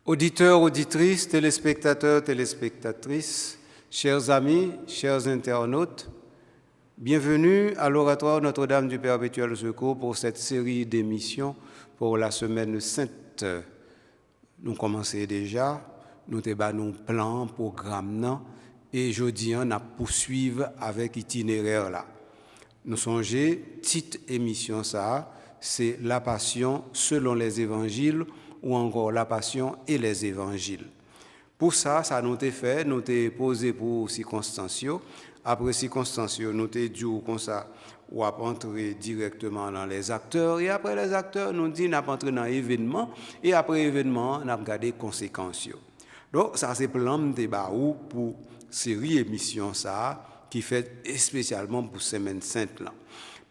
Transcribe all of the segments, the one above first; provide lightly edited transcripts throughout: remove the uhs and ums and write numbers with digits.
Auditeurs, auditrices, téléspectateurs, téléspectatrices, chers amis, chers internautes, bienvenue à l'Oratoire Notre-Dame du Perpétuel Secours pour cette série d'émissions pour la Semaine Sainte. Nous commençons déjà, nous avons nos plans, programmes, et jeudi, on a poursuivre avec itinéraire là. Nous songez, petite émission ça, c'est la Passion selon les évangiles ou encore la Passion et les évangiles. Pour ça, ça nous a fait, nous avons posé pour circonstances. Après circonstances, nous avons dit comme ça, ou à entrer directement dans les acteurs. Et après les acteurs, nous dit qu'on entrer dans l'événement. Et après l'événement, on a regardé les conséquences. Donc, ça c'est plan de débat pour série émission ça, qui fait spécialement pour Semaine Sainte là.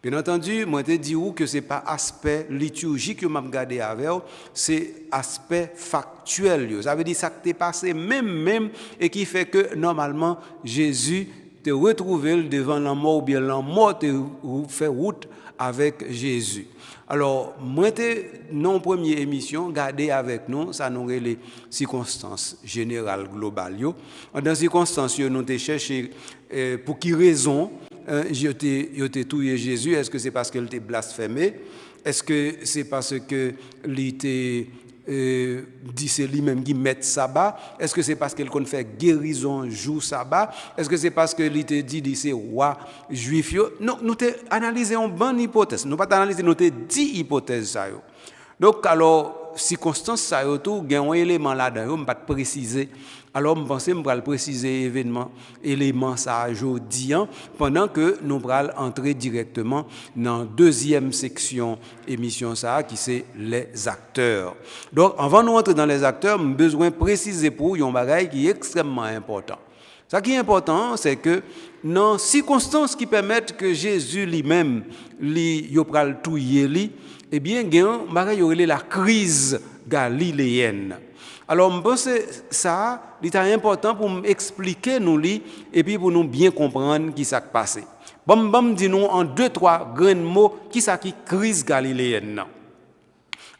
Bien entendu, moi je dis que ce n'est pas aspect liturgique que je regardé avec, c'est aspect factuel. Ça veut dire ça qui t'est passé même et qui fait que normalement Jésus te retrouvé devant la mort ou bien la mort te fait route avec Jésus. Alors, moi, dans la première émission, gardez avec nous, ça nous les circonstances générales, globales. Dans les circonstances, nous avons cherché pour qui raison je t'ai tué Jésus. Est-ce que c'est parce qu'il était blasphémé? Est-ce que c'est parce qu'il était dit c'est lui-même qui met sabbat? Est-ce que c'est parce qu'il compte faire guérison jour sabbat? Est-ce que c'est parce qu'il était dit c'est roi juif? Non, nous avons analysé une bonne hypothèse. Nous n'avons pas analysé, nous avons 10 hypothèses. Donc, alors, circonstances, ça y est tout, il y a un élément là-dedans, je ne vais pas préciser. Alors, je pense que je vais le préciser élément ça aujourd'hui, pendant que nous allons entrer directement dans la deuxième section émission ça, qui c'est les acteurs. Donc, avant de nous entrer dans les acteurs, j'ai besoin de préciser pour un bagage qui est extrêmement important. Ce qui est important, c'est que dans les circonstances qui permettent que Jésus lui-même, il pral touyer lui, eh bien, il y a la crise galiléenne. Alors, je pense que ça, c'est important pour m'expliquer nous et puis pour nous bien comprendre qui s'est passé. Bon, dis-nous en 2-3 grands mots qui c'est qui crise galiléenne.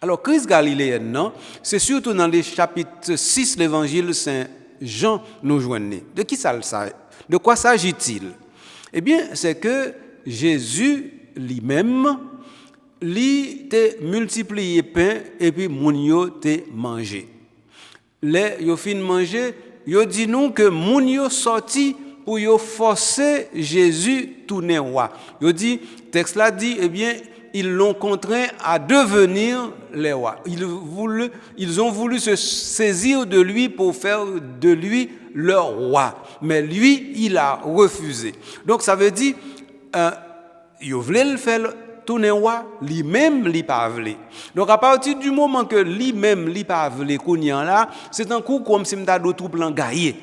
Alors, crise galiléenne, c'est surtout dans les chapitres 6 de l'évangile Saint-Jean nous joignons. De quoi s'agit-il? Eh bien, c'est que Jésus lui-même, lui te multiplié pain et puis moun yo te mangé. Les yo fin manger, yo dit nous que moun yo sorti pour yo forcer Jésus tourner roi. Yo dit texte là dit eh bien ils l'ont contraint à devenir les rois. Ils ont voulu se saisir de lui pour faire de lui leur roi, mais lui il a refusé. Donc ça veut dire yo voulait le faire tourner roi, lui-même li pas vle. Donc à partir du moment que lui-même li pas vle kounyan là, c'est un coup comme si m'ta do tout plan gaillé.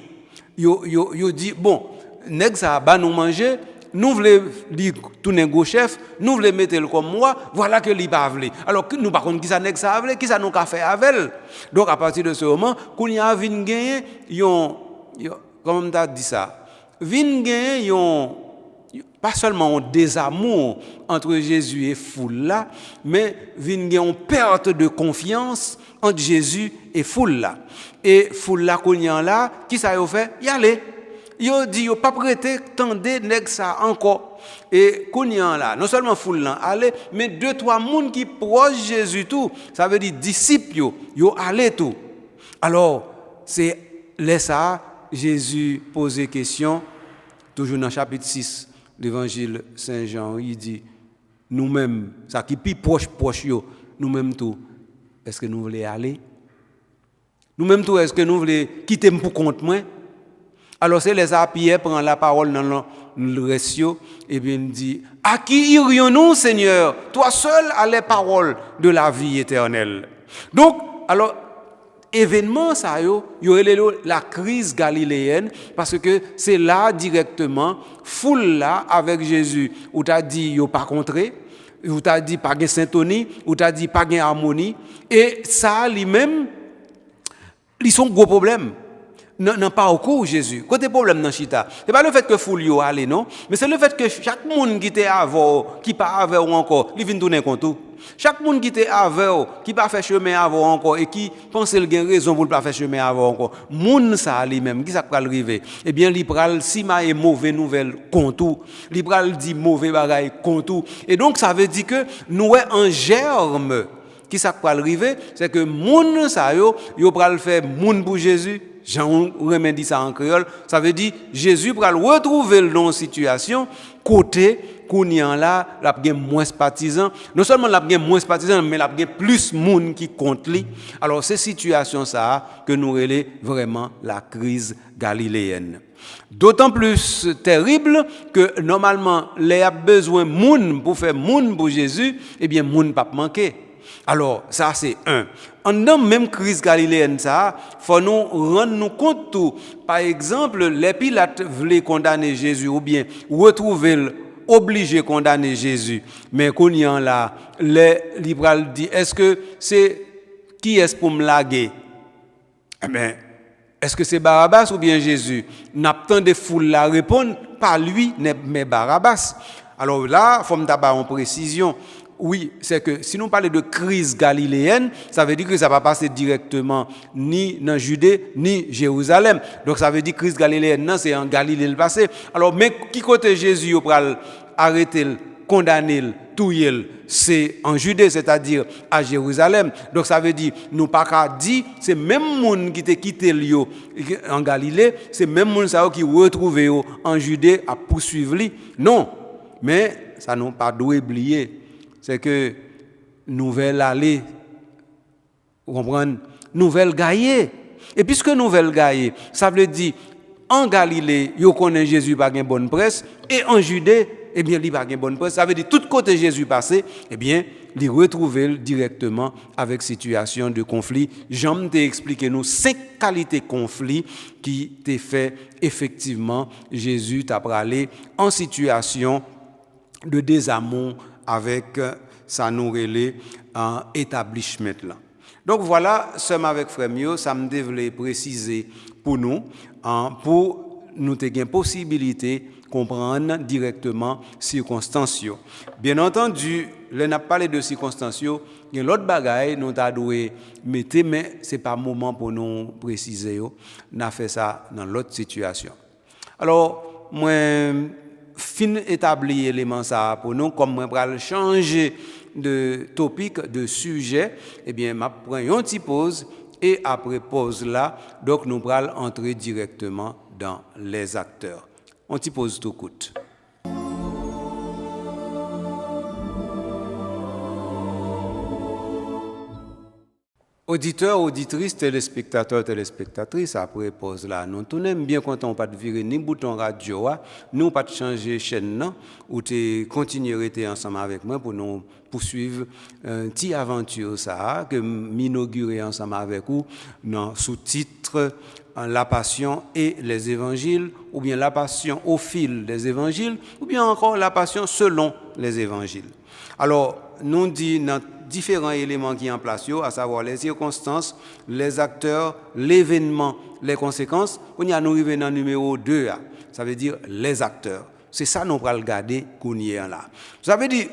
Yo dit bon, nèg ça ba nous manger, nous voulons li tourner go chef, nous voulons mettre le comme moi, voilà que li pas vle. Alors que nous par contre qui ça nèg ça vle, qui ça nous ka faire avec. Donc à partir de ce moment, kounya vinn gagner yon comment m'ta dit ça? Vinn gagner yon pas seulement un désamour entre Jésus et foule là, mais vient une perte de confiance entre Jésus et foule là. Et foule là connait là, qui ça yo fait? Y aller. Yo dit yo pas prêter tendez nèg ça encore. Et connait là, non seulement foule là aller, mais 2-3 monde qui proche Jésus tout, ça veut dire disciples yo aller tout. Alors, c'est là ça Jésus posait question toujours dans chapitre 6 l'évangile Saint-Jean, il dit nous-mêmes, ça qui plus proche yo, nous-mêmes tout, est-ce que nous voulons aller? Nous-mêmes tout, est-ce que nous voulons quitter pour compte moi? Alors c'est les Pierre prend la parole dans le ratio et bien il dit à qui irions-nous Seigneur? Toi seul as les paroles de la vie éternelle. Donc alors événement ça y aurait la crise galiléenne parce que c'est là directement foule là avec Jésus où t'a dit yo pas contré, où t'a dit pas gain syntonie, où t'a dit pas gain harmonie et ça lui-même ils sont gros problème dans parcours Jésus. Côté problème dans chita, c'est pas le fait que foule yo aller non, mais c'est le fait que chaque monde qui était avant, qui pas avec ou encore, il vient tourner compte tout. Chaque monde qui était avant, qui pas fait chemin avant encore et qui pense qu'il a raison pour pas faire chemin avant encore. Monde ça lui-même qui ça va arriver. Eh bien, il pral si ma mauvaise nouvelle contre tout, il pral dit mauvais bagaille contre tout. Et donc ça veut dire que nous est en germe. Qui ça va arriver, c'est que monde ça yo pral faire monde pour Jésus. Jean remet dit ça en créole, ça veut dire Jésus va retrouver dans une situation côté qu'on y en là, la gen moins partisan. Non seulement la gen moins partisan, mais la gen plus monde qui compte lui. Alors c'est situation ça que nous relève vraiment la crise galiléenne. D'autant plus terrible que normalement les a besoin monde pour faire monde pour Jésus, eh bien monde pas manquer. Alors, ça c'est un. En dans même crise galiléenne, ça, faut nous rendre nous compte tout. Par exemple, les Pilates voulaient condamner Jésus ou bien retrouver obligé condamner Jésus. Mais qu'on y en là, les libéraux disent, est-ce que c'est qui est pour me laguer? Eh bien, est-ce que c'est Barabbas ou bien Jésus? N'a pas de foule la répondre, pas lui, mais Barabbas. Alors là, il faut me d'abord en précision. Oui, c'est que si nous parlons de crise galiléenne, ça veut dire que ça va passer directement ni dans Judée, ni Jérusalem. Donc ça veut dire que crise galiléenne, non, c'est en Galilée le passé. Alors, mais qui côté Jésus pour arrêter, condamner, tuer, c'est en Judée, c'est-à-dire à Jérusalem. Donc ça veut dire, nous pas qu'à dire, c'est même monde qui t'a quitté Lio en Galilée, c'est même monde ça qui retrouve en Judée à poursuivre lui. Non, mais ça nous pas doit oublier. C'est que nouvelle allée, vous comprenez, nouvelle gaillée. Et puisque nouvelle gaillée, ça veut dire en Galilée, yo connaît Jésus pas une bonne presse et en Judée, eh bien, il pas une bonne presse. Ça veut dire tout côté Jésus passé, eh bien, il retrouver directement avec situation de conflit. Jean t'a expliqué nous 5 qualités de conflit qui t'est fait effectivement Jésus t'a parlé en situation de désamour avec sa nourriture en établissement là. Donc voilà, somme avec frère Mio, ça me devait préciser pour nous ter possibilité comprendre directement circonstances. Bien entendu, là n'a parlé de circonstances, il y a l'autre bagaille nous t'a doué mettre mais c'est pas moment pour nous préciser n'a fait ça dans l'autre situation. Alors moi fin établi élément ça pour nous comme moi pral changer de topic de sujet eh bien m'a prend une petite pause et après pause là donc nous pral entrer directement dans les acteurs. On t'y pose tout coûte. Auditeurs, auditrices, téléspectateurs, téléspectatrices, après pause là, nous tous bien contents pas de virer ni bouton radio, nous pas de changer chaîne non, ou te continuer à rester ensemble avec moi pour nous poursuivre une petite aventure ça que m'inaugurer ensemble avec vous dans sous-titre La Passion et les Évangiles, ou bien La Passion au fil des Évangiles, ou bien encore La Passion selon les Évangiles. Alors, nous dit dans différents éléments qui sont en place, à savoir les circonstances, les acteurs, l'événement, les conséquences. On y a nous arrivé dans le numéro 2, ça veut dire les acteurs. C'est ça nous allons regarder qu'on y est là. Ça veut dire,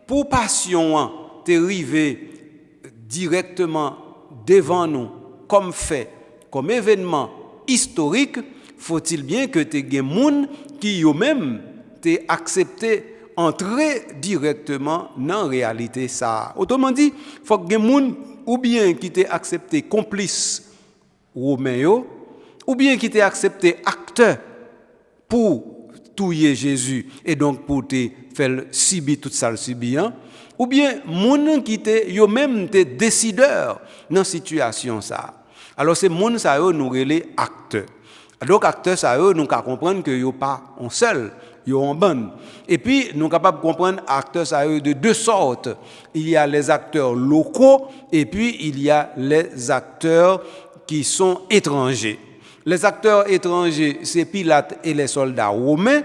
pour passion, t'es arrivé directement devant nous, comme fait, comme événement historique, faut-il bien que tu aies des gens qui eux-mêmes t'aient accepté entrer directement dans la réalité ça. Autrement dit, il faut que les gens ou bien qui t'aient accepté complice romain ou bien qui t'aient accepté acteur pour tuer Jésus et donc pour te faire subir tout ça le subir, ou bien gens qui t'aient eux-mêmes t'es décideurs dans situation ça. Alors ces gens ça nous relève acteurs. Donc acteurs ça nous qu'à comprendre que yo pas en seul, yo en bande. Et puis nous capable comprendre acteurs ça de deux sortes. Il y a les acteurs locaux et puis il y a les acteurs qui sont étrangers. Les acteurs étrangers, c'est Pilate et les soldats romains.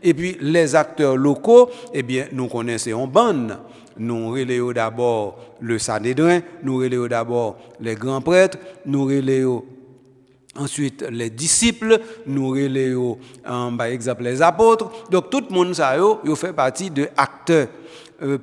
Et puis les acteurs locaux, eh bien nous connaissons en bande. Nous relayons d'abord le Sanhédrin, nous relayons d'abord les grands prêtres, nous relayons Ensuite, les disciples, nous relayons, par exemple, les apôtres. Donc, tout le monde, ça, yo fait partie de acteurs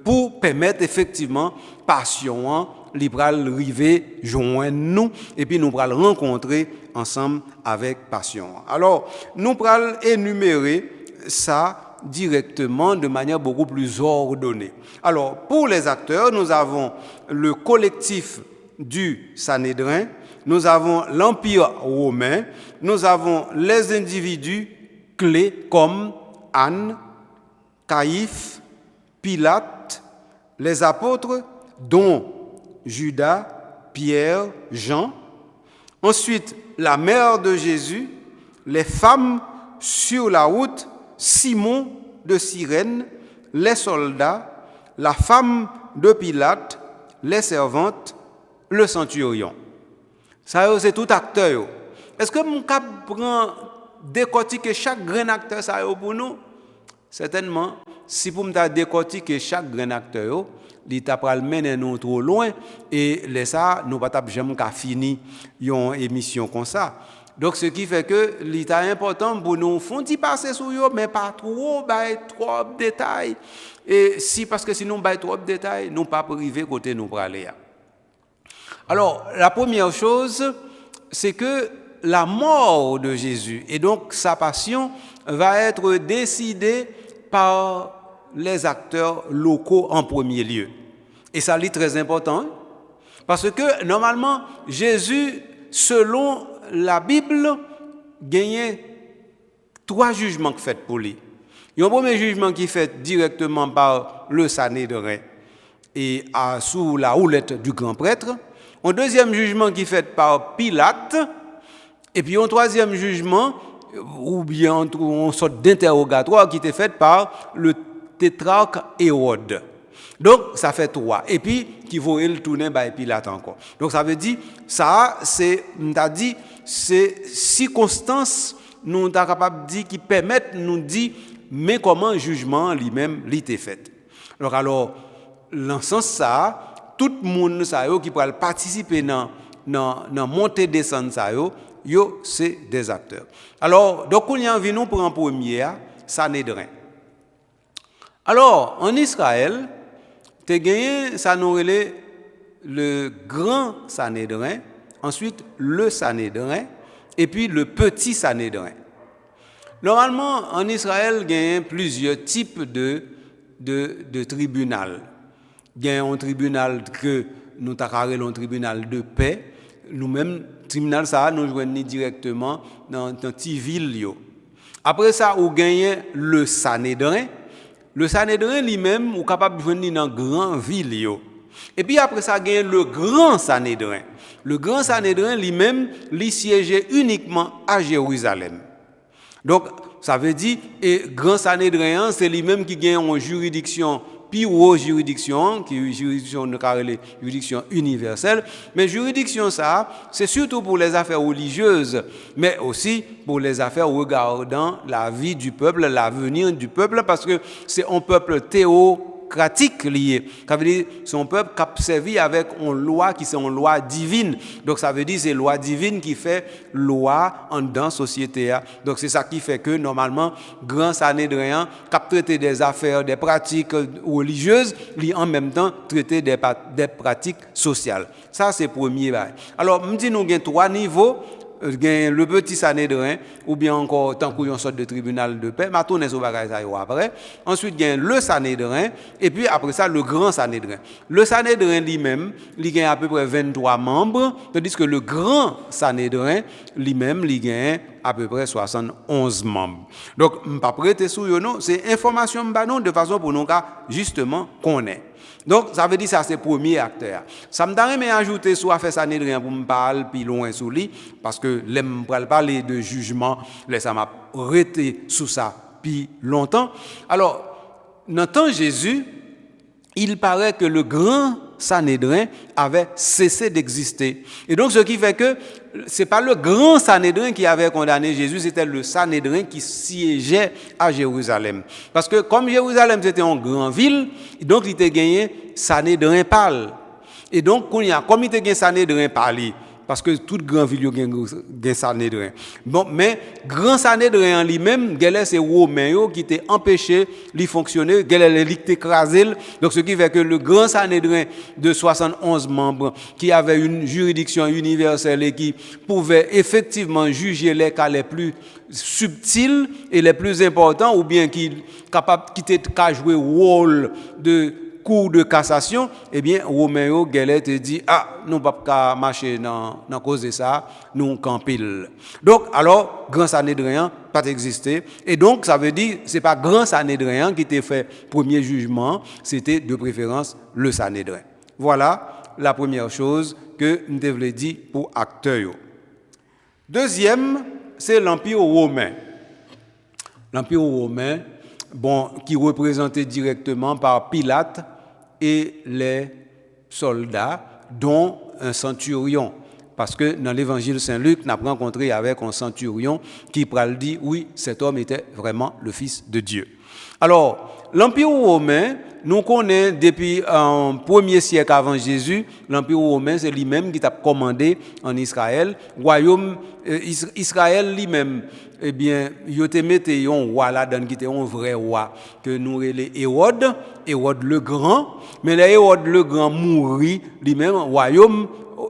pour permettre effectivement passion, libéral river joindre nous et puis nous pourrons rencontrer ensemble avec passion. Alors, nous pourrons énumérer ça directement de manière beaucoup plus ordonnée. Alors, pour les acteurs, nous avons le collectif du Sanhédrin, nous avons l'Empire romain, nous avons les individus clés comme Anne, Caïphe, Pilate, les apôtres, dont Judas, Pierre, Jean. Ensuite, la mère de Jésus, les femmes sur la route, Simon de Cyrène, les soldats, la femme de Pilate, les servantes, le centurion. Ça, c'est tout acteur. Est-ce que mon cap prend décortiquer chaque grand acteur ça pour nous? Certainement, si pour me décortiquer chaque grand acteur, il t'a pas mener nous trop loin et les ça nous pas jamais qu'à fini une émission comme ça. Donc ce qui fait que l'état important pour nous font y passer sur eux mais pas trop trop de détails et si parce que sinon trop de détails nous pas privé côté nous pour aller. Alors, la première chose, c'est que la mort de Jésus et donc sa passion va être décidée par les acteurs locaux en premier lieu. Et ça est très important parce que normalement, Jésus, selon la Bible, gagnait 3 jugements faits pour lui. Il y a un premier jugement qui est fait directement par le Sanhédrin et sous la houlette du grand prêtre. Un deuxième jugement qui est fait par Pilate, et puis un troisième jugement, ou bien une sorte d'interrogatoire qui était fait par le tétrarque Hérode. Donc, ça fait 3. Et puis, qui vaut le tourner par Pilate encore. Donc, ça veut dire, ça, c'est circonstances, nous sommes capables de dire, qui permettent nous de dire, mais comment le jugement lui-même l'était fait. Donc, alors, dans ce sens, ça, tout le monde qui peut participer dans montée descente c'est des acteurs. Alors donc on y a envie nous pour un premier Sanhédrin. Alors en Israël, tu as gagné ça nous relève le grand Sanhédrin, ensuite le Sanhédrin et puis le petit Sanhédrin. Normalement en Israël, il y a plusieurs types de tribunal. Il y a un tribunal que nous avons un tribunal de paix. Nous-mêmes, tribunal ça, nous jouons directement dans une petite ville. Après ça, on gagne le Sanhédrin. Le Sanhédrin lui-même, est capable de venir dans une grande ville. Et puis après ça, on gagne le grand Sanhédrin. Le grand Sanhédrin lui-même, il siège uniquement à Jérusalem. Donc, ça veut dire, et grand Sanhédrin, c'est lui-même qui gagne une juridiction puis aux juridictions, qui est juridiction juridiction universelle, mais juridiction ça, c'est surtout pour les affaires religieuses, mais aussi pour les affaires regardant la vie du peuple, l'avenir du peuple, parce que c'est un peuple théocratique lié. Ça veut dire c'est un peuple qui a servi avec une loi qui c'est une loi divine. Donc ça veut dire c'est loi divine qui fait loi en dans société. Donc c'est ça qui fait que normalement grand Sanhédrin qui traiter des affaires, des pratiques religieuses, lui en même temps traiter des pratiques sociales. Ça c'est premier bail. Alors me dit nous avons 3 niveaux. Le petit Sanhédrin ou bien encore tant qu'il y a une sorte de tribunal de paix, ma tourne sur bagage ça après. Ensuite il y a le Sanhédrin et puis après ça le grand Sanhédrin. Le Sanhédrin lui-même, il a à peu près 23 membres, tandis que le grand Sanhédrin lui-même il a à peu près 71 membres. Donc pas prêter sous yo non, c'est information non de façon pour nous justement connaître. Donc, ça veut dire ça, c'est le premier acteur. Ça me donne ajouter sur l'affaire Sanhédrin pour me parler plus loin sur lui, parce que je vais parler de jugement, ça m'a arrêté sous ça plus longtemps. Alors, dans le temps de Jésus, il paraît que le grand Sanhédrin avait cessé d'exister. Et donc, ce qui fait que ce n'est pas le grand Sanhédrin qui avait condamné Jésus, c'était le Sanhédrin qui siégeait à Jérusalem. Parce que comme Jérusalem c'était une grande ville, donc il était gagné Sanhédrin pâle. Et donc, comme il était gagné Sanhédrin pâle, parce que toute grande ville a Sanhédrin. Bon, mais grand Sanhédrin en lui-même, c'est Romain qui t'a empêché de fonctionner, il t'a écrasé. Donc ce qui fait que le grand Sanhédrin de 71 membres qui avait une juridiction universelle et qui pouvait effectivement juger les cas les plus subtils et les plus importants, ou bien qui était capable de jouer le rôle de cour de cassation, eh bien, Roméo Geller te dit, nous ne pouvons pas marcher dans cause de ça, nous campons. Donc, alors, grand Sanhédrin pas existé. Et donc, ça veut dire, ce n'est pas grand Sanhédrin qui t'a fait premier jugement, c'était de préférence le Sanhédrin. Voilà la première chose que nous devons dire pour acteurs. Deuxième, c'est l'Empire romain. L'Empire romain, qui est représenté directement par Pilate et les soldats, dont un centurion. Parce que dans l'évangile Saint-Luc, on a rencontré avec un centurion qui dit, oui, cet homme était vraiment le Fils de Dieu. Alors, l'Empire romain, nous connaissons depuis le 1er siècle avant Jésus, l'Empire romain, c'est lui-même qui a commandé en Israël. Royaume Israël lui-même, eh bien, il a mis un roi là-dedans qui était un vrai roi, que nous appelons Hérode le Grand. Mais Hérode le Grand mourit lui-même, royaume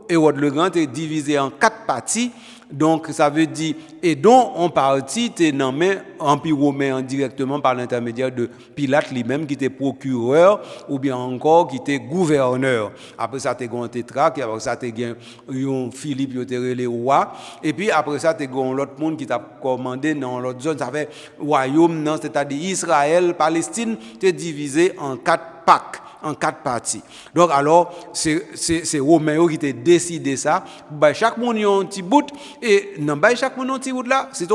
Hérode le Grand est divisé en 4 parties. Donc, ça veut dire, et dont on partit, est nommé Empire romain directement par l'intermédiaire de Pilate lui-même, qui était procureur, ou bien encore qui était gouverneur. Après ça, tu as un tétrarque, après ça, tu as un Philippe, qui était le roi, et puis après ça, tu as l'autre monde qui t'a commandé dans l'autre zone, ça fait royaume, c'est-à-dire Israël, Palestine, tu divisé en 4 packs. En 4 parties. Donc alors, c'est Roméo qui a décidé ça. Chaque monde a un petit bout. Et dans chaque monde a un petit bout là, c'est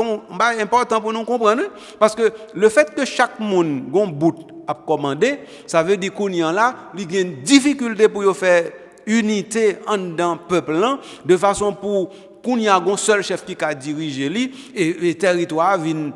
important pour nous comprendre. Parce que le fait que chaque monde a un bout à commander, ça veut dire qu'on y a là, il y a une difficulté pour faire unité dans le peuple là, de façon pour qu'on y a un seul chef qui a dirigé lui et le territoire vient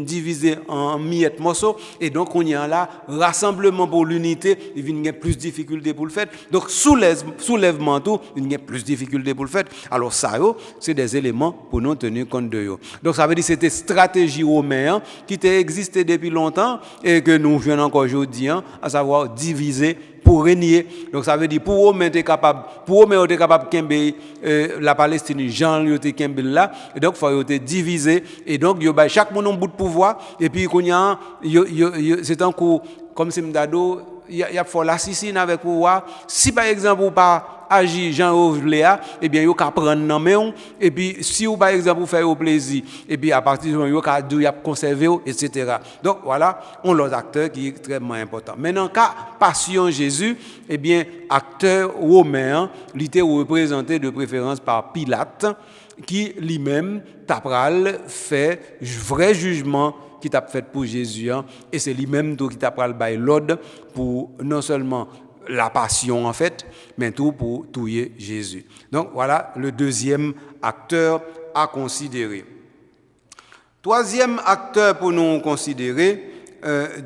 diviser en miettes morceaux et donc on y a là rassemblement pour l'unité il vient plus de difficultés pour le faire donc soulèvement tout il y a plus de difficultés pour le faire alors ça c'est des éléments pour nous tenir compte de eux. Donc ça veut dire que c'était stratégie romaine qui a existé depuis longtemps et que nous venons encore aujourd'hui à savoir diviser pour régner. Donc ça veut dire pour Romain était capable de la Palestine Jean était capable là et donc faut être divisé et donc chaque monde a un bout de pouvoir et puis c'est un coup comme si m'dado il y a faut l'assassinat avec pouvoir si par exemple ou pas agir Jean Léa et bien yo ka prendre nan main et puis si ou par exemple vous faire au plaisir et puis à partir de yo ka dou y a conserver etc. Donc voilà on l'autre acteur qui est extrêmement important. Maintenant cas passion Jésus et bien acteur romain il était représenté de préférence par Pilate qui lui-même tapral fait vrai jugement qui t'a fait pour Jésus et c'est lui-même qui t'a pral bail l'ordre pour non seulement la passion en fait, mais tout pour tuer Jésus. Donc voilà le deuxième acteur à considérer. Troisième acteur pour nous considérer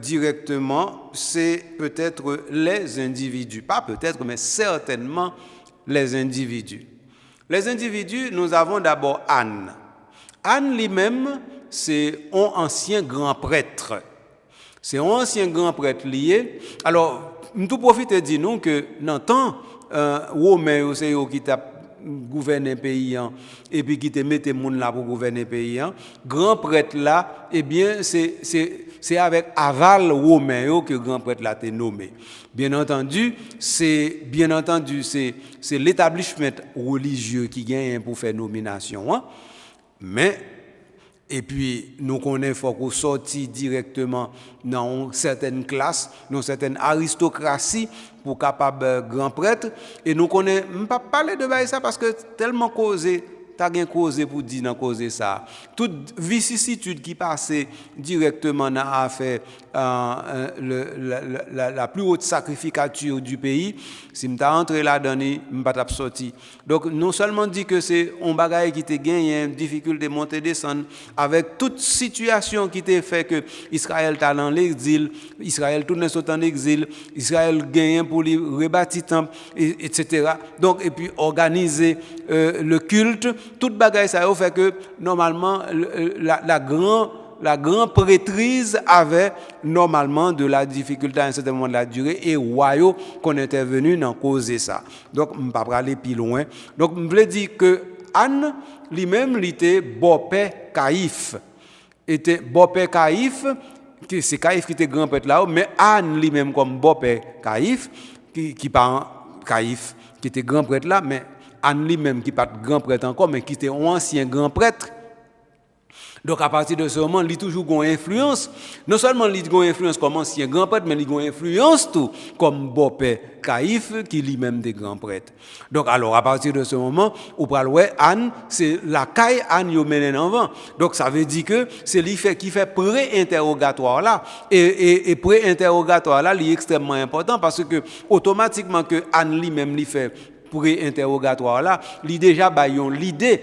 directement, c'est peut-être les individus. Pas peut-être, mais certainement les individus. Les individus, nous avons d'abord Anne. Anne lui-même, c'est un ancien grand prêtre. C'est un ancien grand prêtre lié. Alors, nous profitons de dire nous que dans le temps, Romain, c'est eux qui t'a gouverné le pays, et puis qui te mette les gens là pour gouverner le pays. Grand prêtre là, eh bien, c'est avec aval Romain que grand prêtre là t'est nommé. Bien entendu, c'est l'établissement religieux qui gagne pour faire nomination. Mais et puis, nous connaissons qu'il faut sortir directement dans certaines classes, dans certaines aristocraties pour capable grand prêtre. Et nous connaissons, je ne vais pas parler de ça parce que tellement causé t'as gain causé pour dire dans causer ça. Toute vicissitude qui passait directement dans affaire la plus haute sacrificature du pays, si m'ta entré là-dedans, m'pas t'a sorti. Donc non seulement dit que c'est un bagage qui te gagné, une difficulté monter descendre avec toute situation qui t'a fait que Israël t'a dans l'exil, Israël tourne en exil, Israël gagne pour lui rebâtir temple, etc. Donc et puis organiser le culte, toute bagage ça fait que normalement la grande prêtrise avait normalement de la difficulté à un certain moment de la durée et royaux qu'on est intervenu dans causer ça. Donc on pas aller plus loin. Donc je voulais dire que Anne lui-même il était beau-père Caïphe. Était beau-père Caïphe, c'est Caïphe qui était grand prêtre là, mais Anne lui-même comme beau-père Caïphe qui par Caïphe qui était grand prêtre là, mais Anne lui-même qui pas grand prêtre encore mais qui était un ancien grand prêtre. Donc à partir de ce moment, il a toujours une influence. Non seulement il a une influence comme ancien grand prêtre, mais il a une influence tout comme beau-père Caïphe qui lui-même des grands prêtres. Donc alors à partir de ce moment, on parle ouais Anne, c'est la caille Anne yo mène en vent. Donc ça veut dire que c'est lui qui fait pré-interrogatoire là et pré-interrogatoire là, il est extrêmement important parce que automatiquement que Anne lui-même lui fait pré-interrogatoire là, il déjà baillon l'idée,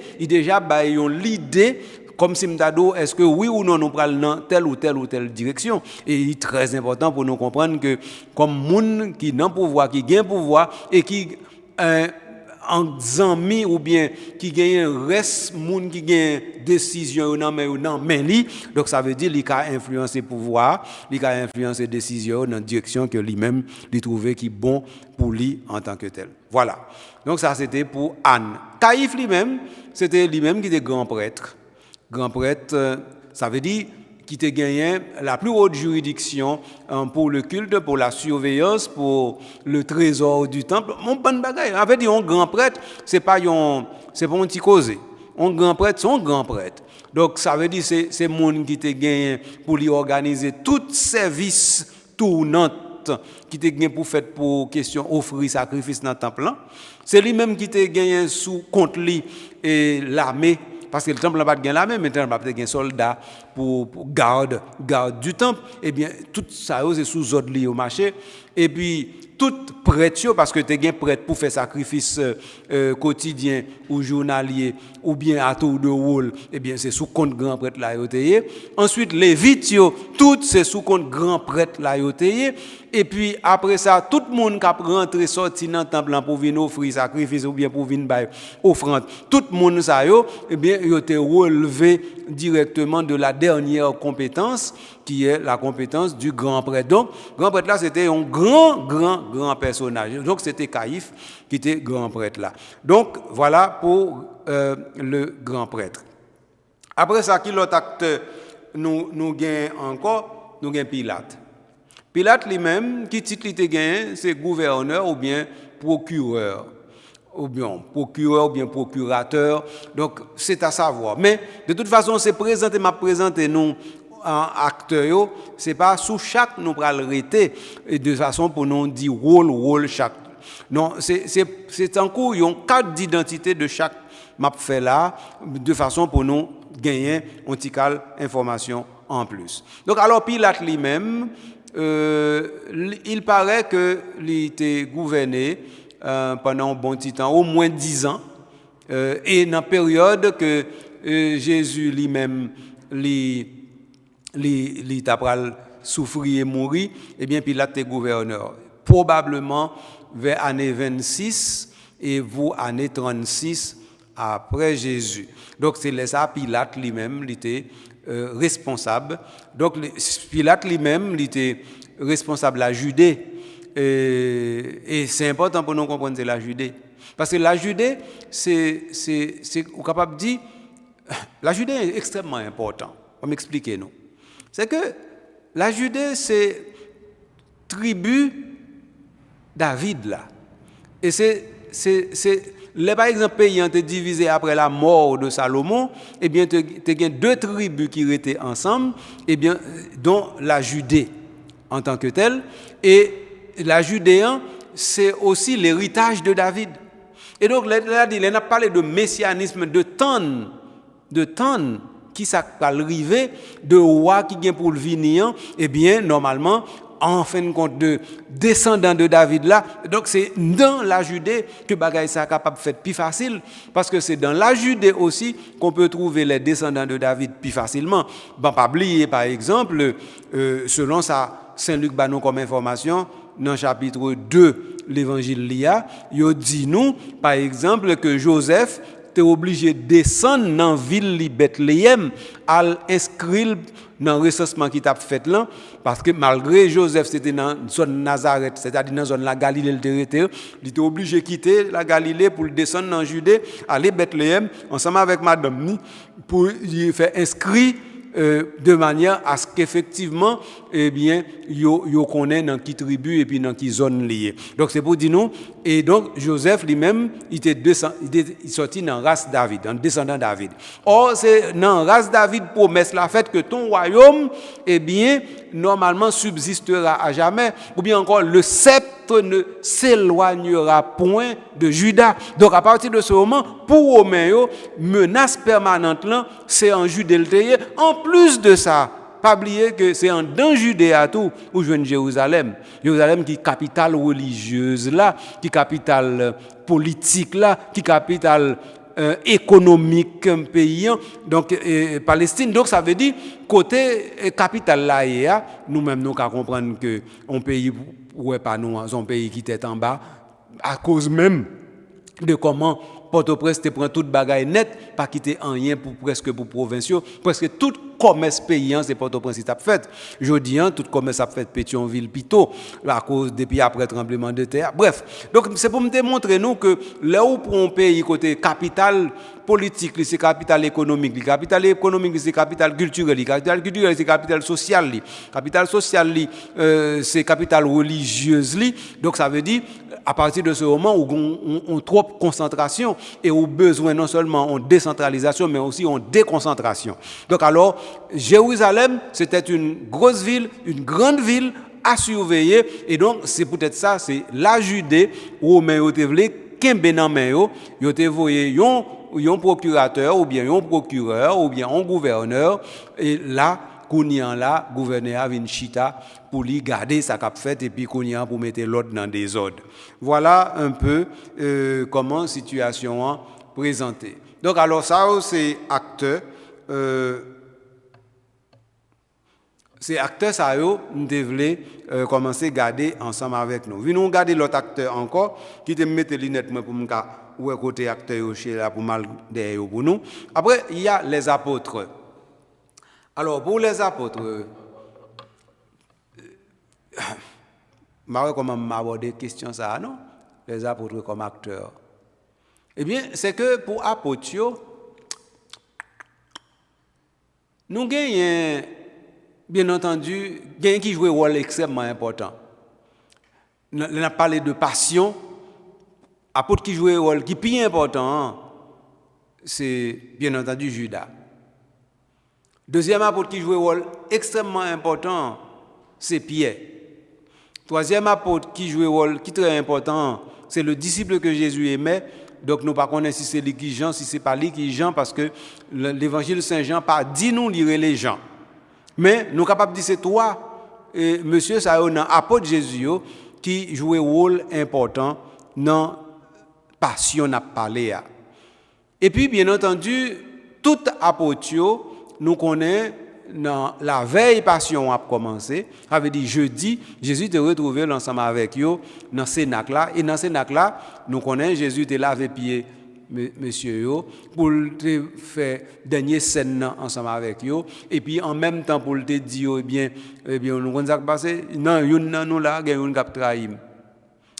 comme si m'dado est-ce que oui ou non nous prenons dans telle ou telle direction et il est très important pour nous comprendre que comme monde qui dans pouvoir qui gagne pouvoir et qui en zami ou bien qui gagne reste monde qui gagne décision dans mais lui donc ça veut dire il a influencer pouvoir il a influencer décision dans direction que lui-même il trouvait qui bon pour lui en tant que tel. Voilà. Donc ça c'était pour Anne. Caïphe lui-même, c'était lui-même qui était grand prêtre. Grand prêtre, ça veut dire qui te gagné la plus haute juridiction pour le culte, pour la surveillance, pour le trésor du temple. Mon bon bagage. En fait, un grand prêtre, c'est pas un petit causé. Un grand prêtre, c'est un grand prêtre. Donc ça veut dire c'est monde qui te gagné pour lui organiser tout service tournant qui te gagné pour faire pour question offrir sacrifice dans le temple. C'est lui-même qui te gagné sous compte lui et l'armée. Parce que le temple n'a pas de l'armée, mais le temple n'a pas de soldats pour garde du temple. Eh bien, tout ça, c'est sous ordre lié au marché. Et puis, tout prêtre, parce que tu es prêtre pour faire sacrifice quotidien ou journalier, ou bien à tour de rôle, eh bien, c'est sous compte grand prêtre là. Ensuite, les Lévites, tout c'est sous compte grand prêtre là. Et puis, après ça, tout le monde qui a rentré, sorti dans le temple pour venir offrir sacrifice ou bien pour venir faire offrande, tout le monde, ça, eh bien, il a été relevé directement de la dernière compétence, qui est la compétence du grand prêtre. Donc, grand prêtre là, c'était un grand personnage. Donc, c'était Caïphe qui était grand prêtre là. Donc, voilà pour le grand prêtre. Après ça, qui l'autre acteur nous gagne encore? Nous gagne Pilate. Pilate lui-même, qui titre il te gagne, c'est gouverneur ou bien procureur. Ou bien procurateur. Donc, c'est à savoir. Mais, de toute façon, c'est présenté nous en acteur, c'est pas sous chaque nous pral arrêter de façon pour nous dire rôle chaque. Non, c'est en cours un cadre d'identité de chaque map fait là de façon pour nous gagner un petit information en plus. Donc alors Pilate lui-même il paraît que il était gouverné pendant un bon petit temps, au moins 10 ans et dans la période que Jésus lui-même il t'a souffrir et mourir, eh bien Pilate était gouverneur. Probablement vers l'année 26 et vous année 36 après Jésus. Donc c'est là ça Pilate lui-même il était responsable. Donc Pilate lui-même il était responsable de la Judée. Et c'est important pour nous comprendre la Judée. Parce que la Judée, c'est capable de dire, la Judée est extrêmement importante. On m'explique nous. C'est que la Judée, c'est tribu David là. Et par exemple, pays ont été divisés après la mort de Salomon, eh bien, tu as deux tribus qui étaient ensemble, eh bien, dont la Judée en tant que telle. Et la Judée, c'est aussi l'héritage de David. Et donc, là, il a parlé de messianisme de temps, qui ça va arriver, de roi qui vient pour le venir, eh bien, normalement, en fin de compte, de descendant de David là, donc c'est dans la Judée que bagaille ça capable de faire plus facile, parce que c'est dans la Judée aussi qu'on peut trouver les descendants de David plus facilement. Bon, pas oublier, par exemple, selon ça, Saint-Luc bat nous comme information, dans le chapitre 2, l'évangile Lia, il dit nous, par exemple, que Joseph était obligé de descendre dans la ville de Bethléem à inscrire dans le recensement qui t'a fait là, parce que malgré Joseph, c'était dans la zone Nazareth, c'est-à-dire dans la zone de la Galilée, il était obligé de quitter la Galilée pour descendre dans la Judée, aller à Bethléem, ensemble avec madame, pour y faire inscrire de manière à ce qu'effectivement, eh bien, yo connaît dans qui tribu et puis dans qui zone liée. Donc c'est pour dire nous. Et donc Joseph lui-même, il était sorti dans la race David, dans descendant David. Or c'est dans la race David promesse la fait que ton royaume, eh bien, normalement subsistera à jamais, ou bien encore le sceptre ne s'éloignera point de Juda. Donc à partir de ce moment, pour Romain, menace permanente là, c'est en Judée le terre. En plus de ça, pas oublier que c'est en dans Judée à tout où je viens Jérusalem. Jérusalem qui est capitale religieuse là, qui est capitale politique là, qui est capitale économique pays, donc Palestine. Donc ça veut dire côté capitale là, nous-mêmes nous qu'à comprendre que un pays ouais pas nous, un pays qui était en bas à cause même de comment Port-au-Prince te prend toute bagaille net, pas quitter rien pour presque pour provinciaux, presque tout commerce paysan c'est Port-au-Prince qui a fait. Jodi tout commerce a fait Pétionville Pito à cause depuis après tremblement de terre. Bref, donc c'est pour me démontrer nous que là où pour un pays côté capitale politique, c'est capitale économique, c'est capitale culturelle, c'est capitale sociale, c'est capitale religieuse. Donc ça veut dire à partir de ce moment où on trop concentration et où besoin non seulement en décentralisation mais aussi en déconcentration. Donc alors Jérusalem c'était une grosse ville, une grande ville à surveiller et donc c'est peut-être ça, c'est la Judée où Romain yo te vle kembe nan men yo te voye yon procurateur ou bien un procureur ou bien un gouverneur et là Kounian là, gouverneur vient chita pour lui garder sa cap fait et puis Kounian pour mettre l'ordre dans des ordres. Voilà un peu comment la situation est présentée. Donc alors ça c'est acteur c'est acteur ça yo nous devons commencer à garder ensemble avec nous. Venons garder l'autre acteur encore qui te mettre lunettes pour me ou côté acteur chez là pour mal derrière pour nous. Après il y a les apôtres. Alors, pour les apôtres, je vais comment aborder la question ça, non? Les apôtres comme acteurs. Eh bien, c'est que pour apôtres, nous gagnons, bien entendu, qui joue un rôle extrêmement important. On a parlé de passion. Apôtre qui joue un rôle qui est plus important, c'est bien entendu Judas. Deuxième apôtre qui joue un rôle extrêmement important, c'est Pierre. Troisième apôtre qui joue un rôle qui est très important, c'est le disciple que Jésus aimait. Donc nous ne connaissons pas si c'est lui qui Jean, si ce n'est pas lui qui Jean, parce que l'évangile de Saint Jean pas dit nous lire les gens. Mais nous sommes capables de dire c'est toi, monsieur, ça est apôtre Jésus qui joue un rôle important dans la passion à parler. Et puis bien entendu, tout apôtre nous connaissons dans la veille passion a commencé, avait dit jeudi, Jésus te retrouvé ensemble avec eux dans Cénacle là et dans Cénacle là, nous connaissons Jésus te lavé pied monsieur yo pour te faire dernière scène ensemble avec eux et puis en même temps pour te dire eh bien nous connaissons ça passé non nous là gagne cap trahi.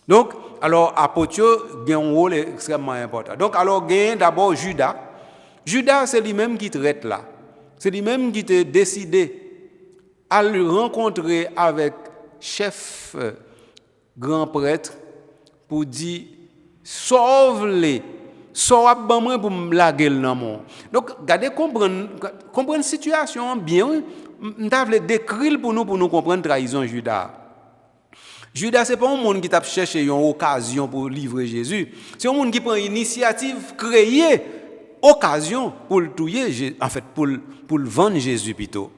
Donc alors apôtre gagne un rôle extrêmement important. Donc alors gagne d'abord Judas. Judas c'est lui-même qui traite là. C'est lui-même qui t'a décidé à le rencontrer avec chef grand prêtre pour dire sauve-les, sauve-moi pour me laguer le nom. Donc, regardez, comprendre la situation bien, nous avons décrit pour nous comprendre la trahison de Judas. Judas, ce n'est pas un monde qui t'a cherché une occasion pour livrer Jésus. C'est un monde qui prend une initiative, créer occasion pour le tuer, en fait, pour le vendre Jésus plutôt.